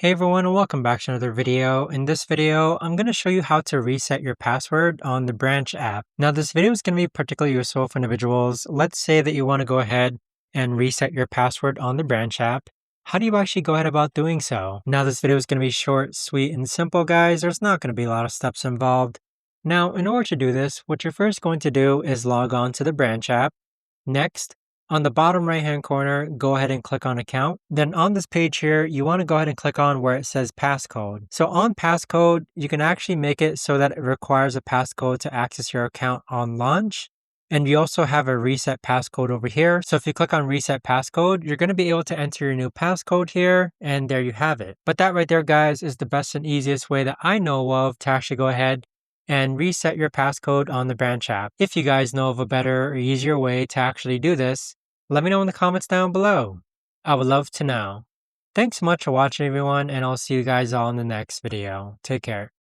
Hey everyone, and welcome back to another video. In this video, I'm going to show you how to reset your password on the Branch app. Now, this video is going to be particularly useful for individuals. Let's say that you want to go ahead and reset your password on the Branch app. How do you actually go ahead about doing so? Now, this video is going to be short, sweet, and simple, guys. There's not going to be a lot of steps involved. Now, in order to do this, what you're first going to do is log on to the Branch app. Next, on the bottom right hand corner, go ahead and click on account. Then on this page here, you want to go ahead and click on where it says passcode. So on passcode, you can actually make it so that it requires a passcode to access your account on launch. And you also have a reset passcode over here. So if you click on reset passcode, you're going to be able to enter your new passcode here, and there you have it. But that right there, guys, is the best and easiest way that I know of to actually go ahead and reset your passcode on the Branch app. If you guys know of a better or easier way to actually do this, let me know in the comments down below. I would love to know. Thanks so much for watching, everyone, and I'll see you guys all in the next video. Take care.